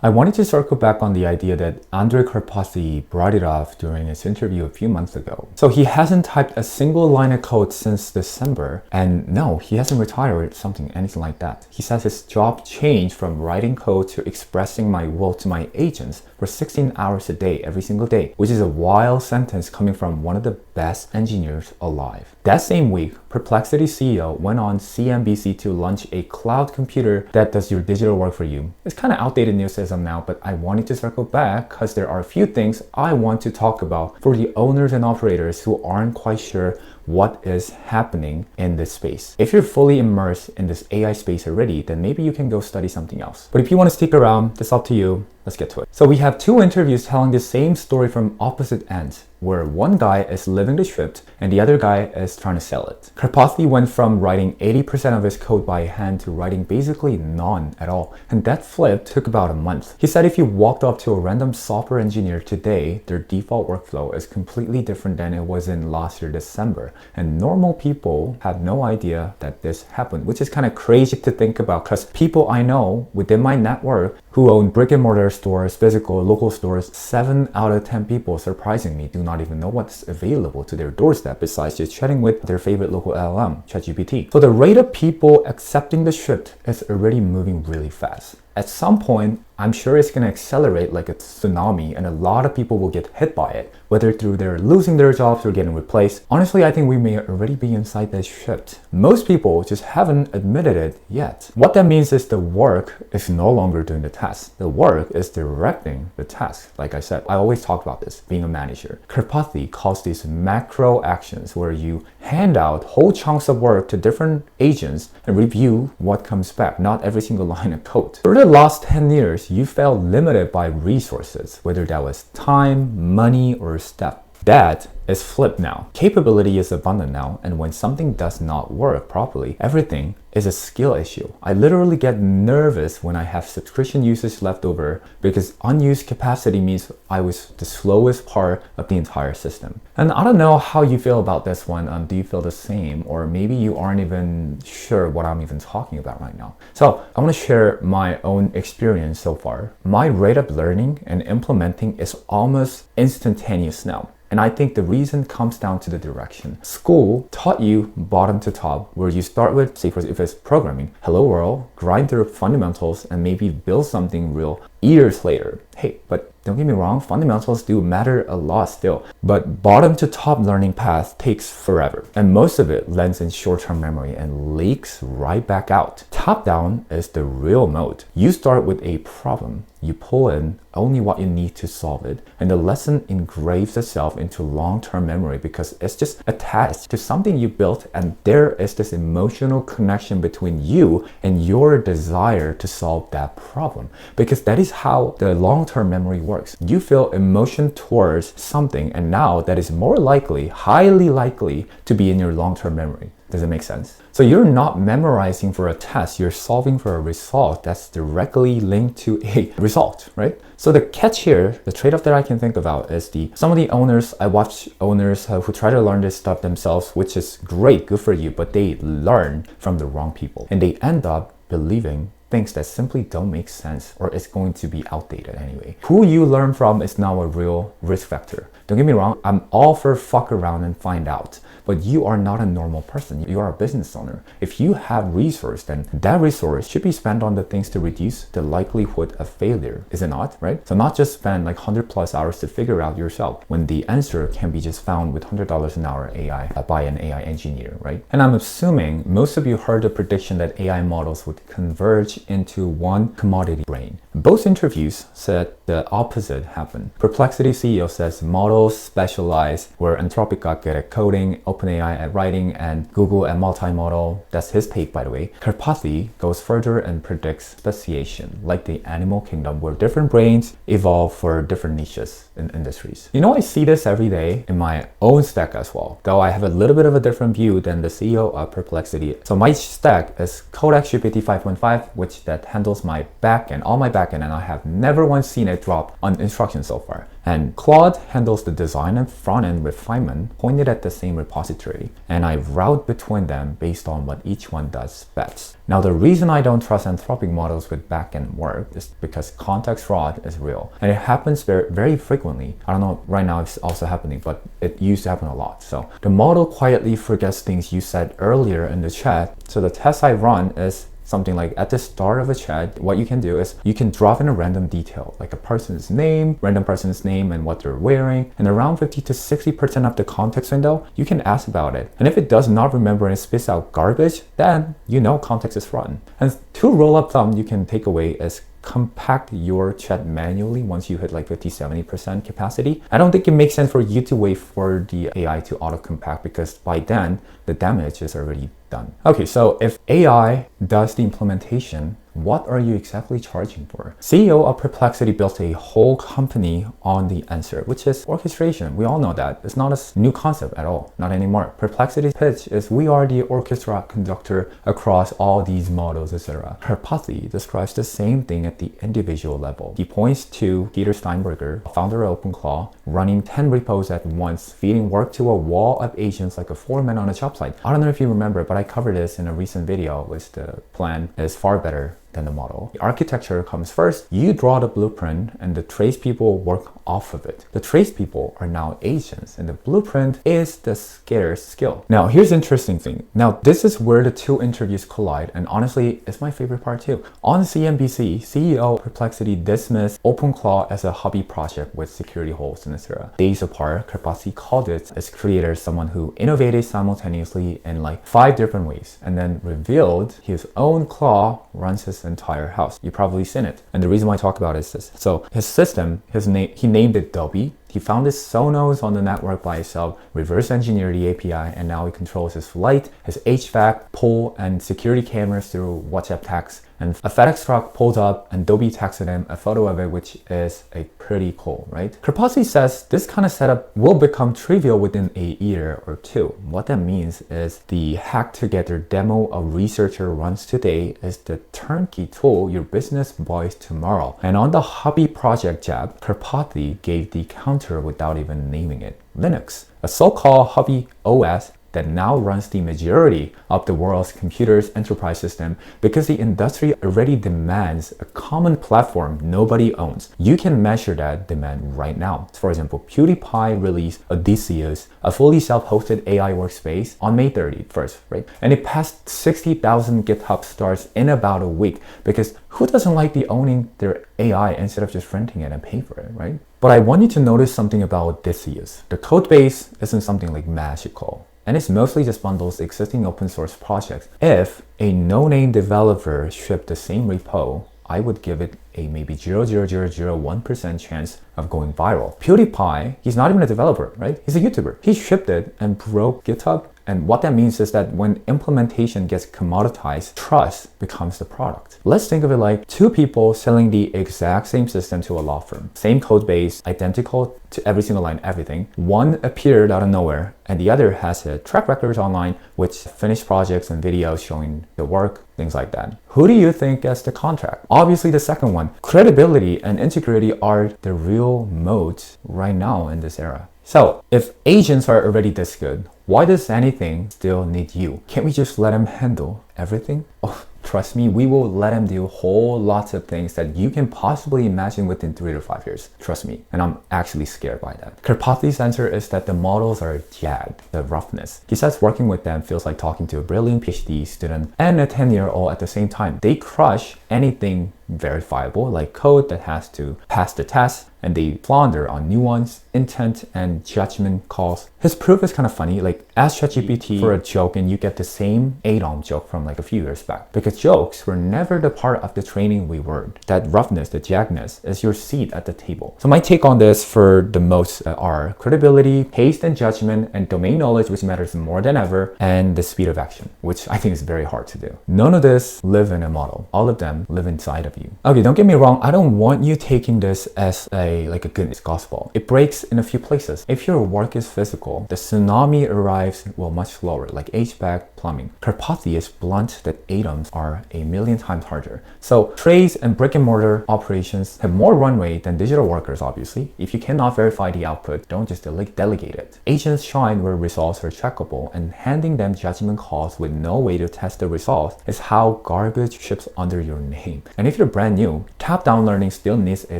I wanted to circle back on the idea that Andrej Karpathy brought it up during his interview a few months ago. So he hasn't typed a single line of code since December, and no, he hasn't retired or anything like that. He says his job changed from writing code to expressing my will to my agents for 16 hours a day, every single day, which is a wild sentence coming from one of the best engineers alive. That same week, Perplexity CEO went on CNBC to launch a cloud computer that does your digital work for you. It's kind of outdated news as of now, but I wanted to circle back because there are a few things I want to talk about for the owners and operators who aren't quite sure what is happening in this space. If you're fully immersed in this AI space already, then maybe you can go study something else. But if you want to stick around, it's up to you. Let's get to it. So we have two interviews telling the same story from opposite ends, where one guy is living the script and the other guy is trying to sell it. Karpathy went from writing 80% of his code by hand to writing basically none at all. And that flip took about a month. He said if you walked up to a random software engineer today, their default workflow is completely different than it was in last year, December. And normal people have no idea that this happened, which is kind of crazy to think about because people I know within my network who own brick and mortar stores, physical, local stores, 7 out of 10 people, surprisingly, do not even know what's available to their doorstep besides just chatting with their favorite local LLM, ChatGPT. So the rate of people accepting the shift is already moving really fast. At some point, I'm sure it's going to accelerate like a tsunami and a lot of people will get hit by it, whether through their losing their jobs or getting replaced. Honestly, I think we may already be inside that shift. Most people just haven't admitted it yet. What that means is the work is no longer doing the task. The work is directing the task. Like I said, I always talk about this, being a manager. Karpathy calls these macro actions where you hand out whole chunks of work to different agents and review what comes back, not every single line of code. For the last 10 years, you felt limited by resources, whether that was time, money, or staff. That is flipped now. Capability is abundant now, and when something does not work properly, everything is a skill issue. I literally get nervous when I have subscription usage left over because unused capacity means I was the slowest part of the entire system. And I don't know how you feel about this one. Do you feel the same? Or maybe you aren't even sure what I'm even talking about right now. So I want to share my own experience so far. My rate of learning and implementing is almost instantaneous now. And I think the reason comes down to the direction. School taught you bottom to top, where you start with, say, if it's programming, hello world, grind through fundamentals, and maybe build something real years later. Hey, but don't get me wrong, fundamentals do matter a lot still, but bottom to top learning path takes forever. And most of it lands in short-term memory and leaks right back out. Top down is the real mode. You start with a problem, you pull in only what you need to solve it, and the lesson engraves itself into long-term memory because it's just attached to something you built, and there is this emotional connection between you and your desire to solve that problem, because that is how the long-term memory works. You feel emotion towards something, and now that is more likely, highly likely, to be in your long-term memory. Does it make sense? So you're not memorizing for a test, you're solving for a result that's directly linked to a result, right? So the catch here, the trade-off that I can think about is some of the owners, I watch owners who try to learn this stuff themselves, which is great, good for you, but they learn from the wrong people. And they end up believing things that simply don't make sense or is going to be outdated anyway. Who you learn from is now a real risk factor. Don't get me wrong, I'm all for fuck around and find out. But you are not a normal person. You are a business owner. If you have resource, then that resource should be spent on the things to reduce the likelihood of failure. Is it not, right? So not just spend like 100+ hours to figure out yourself when the answer can be just found with $100 an hour AI by an AI engineer, right? And I'm assuming most of you heard the prediction that AI models would converge into one commodity brain. Both interviews said the opposite happened. Perplexity CEO says models specialize where Anthropic got good at coding, OpenAI at writing, and Google at multimodal. That's his take, by the way. Karpathy goes further and predicts speciation, like the animal kingdom, where different brains evolve for different niches in industries. You know, I see this every day in my own stack as well, though I have a little bit of a different view than the CEO of Perplexity. So my stack is Codex GPT 5.5, which that handles my backend, all my backend backend, and I have never once seen it drop on instructions so far. And Claude handles the design and front-end refinement pointed at the same repository, and I route between them based on what each one does best. Now, the reason I don't trust Anthropic models with backend work is because context fraud is real, and it happens very, very frequently. I don't know, right now it's also happening, but it used to happen a lot. So the model quietly forgets things you said earlier in the chat. So the test I run is something like at the start of a chat, what you can do is you can drop in a random detail, like a person's name, random person's name and what they're wearing, and around 50 to 60% of the context window, you can ask about it. And if it does not remember and spits out garbage, then you know context is rotten. And two rule-up thumb you can take away is compact your chat manually once you hit like 50-70% capacity. I don't think it makes sense for you to wait for the AI to auto compact, because by then the damage is already done. Okay, so if AI does the implementation, what are you exactly charging for? CEO of Perplexity built a whole company on the answer, which is orchestration. We all know that. It's not a new concept at all, not anymore. Perplexity's pitch is we are the orchestra conductor across all these models, etc. Karpathy describes the same thing at the individual level. He points to Peter Steinberger, founder of OpenClaw, running 10 repos at once, feeding work to a wall of agents like a foreman on a job site. I don't know if you remember, but I covered this in a recent video, which the plan is far better than the model. The architecture comes first. You draw the blueprint and the trace people work off of it. The trace people are now agents and the blueprint is the scarce skill. Now, here's the interesting thing. Now, this is where the two interviews collide, and honestly, it's my favorite part too. On CNBC, CEO of Perplexity dismissed OpenClaw as a hobby project with security holes and etc. Days apart, Karpathy called it as creator someone who innovated simultaneously in like 5 different ways, and then revealed his own claw runs his entire house. You've probably seen it. And the reason why I talk about it is this. So his system, he named it Dobby. He found his Sonos on the network by himself, reverse engineered the API, and now he controls his light, his HVAC, pool, and security cameras through WhatsApp text. And a FedEx truck pulled up and Dobby texted him a photo of it, which is a pretty cool, right? Karpathy says this kind of setup will become trivial within a year or two. What that means is the hack together demo a researcher runs today is the turnkey tool your business buys tomorrow. And on the hobby project jab, Karpathy gave the counter without even naming it. Linux, a so-called hobby OS that now runs the majority of the world's computers enterprise system because the industry already demands a common platform nobody owns. You can measure that demand right now. For example, PewDiePie released a thesis, a fully self-hosted AI workspace on May 31st, right? And it passed 60,000 GitHub stars in about a week, because who doesn't like the owning their AI instead of just renting it and paying for it, right? But I want you to notice something about thesis. The code base isn't something like magical, and it's mostly just bundles existing open source projects. If a no-name developer shipped the same repo, I would give it a maybe 0.0001% chance of going viral. PewDiePie, he's not even a developer, right? He's a YouTuber. He shipped it and broke GitHub. And what that means is that when implementation gets commoditized, trust becomes the product. Let's think of it like 2 people selling the exact same system to a law firm. Same code base, identical to every single line, everything. One appeared out of nowhere, and the other has a track record online with finished projects and videos showing the work, things like that. Who do you think gets the contract? Obviously the second one. Credibility and integrity are the real moats right now in this era. So if agents are already this good, why does anything still need you? Can't we just let them handle everything? Oh, trust me, we will let them do whole lots of things that you can possibly imagine within 3 to 5 years. Trust me. And I'm actually scared by that. Karpathy's answer is that the models are jagged, the roughness. He says working with them feels like talking to a brilliant PhD student and a 10-year-old at the same time. They crush anything verifiable, like code that has to pass the test, and they flounder on nuance, intent, and judgment calls. His proof is kind of funny, like ask ChatGPT for a joke and you get the same ADOM joke from like a few years back, because jokes were never the part of the training we were. That roughness, the jaggedness, is your seat at the table. So my take on this for the moats are credibility, taste and judgment, and domain knowledge, which matters more than ever, and the speed of action, which I think is very hard to do. None of this live in a model. All of them live inside of you. Okay, don't get me wrong, I don't want you taking this as a goodness gospel. It breaks in a few places. If your work is physical, the tsunami arrives, well, much slower, like HVAC, plumbing. Karpathy is blunt that atoms are a million times harder. So trades and brick and mortar operations have more runway than digital workers, obviously. If you cannot verify the output, don't just delegate it. Agents shine where results are checkable, and handing them judgment calls with no way to test the results is how garbage ships under your name. And if you're brand new, top-down learning still needs a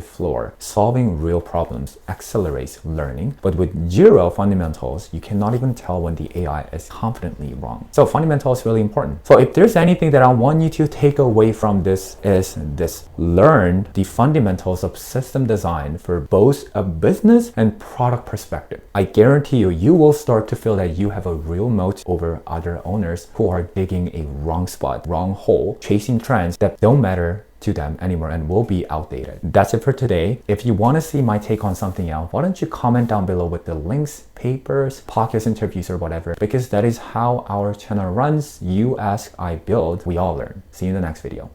floor. Solving real problems accelerates learning, but with zero fundamentals, you cannot even tell when the AI is confidently wrong. So fundamentals is really important. So if there's anything that I want you to take away from this is this: learn the fundamentals of system design for both a business and product perspective. I guarantee you will start to feel that you have a real moat over other owners who are digging a wrong spot, wrong hole, chasing trends that don't matter to them anymore and will be outdated. That's it for today. If you want to see my take on something else, why don't you comment down below with the links, papers, podcast interviews, or whatever, because that is how our channel runs. You ask, I build, we all learn. See you in the next video.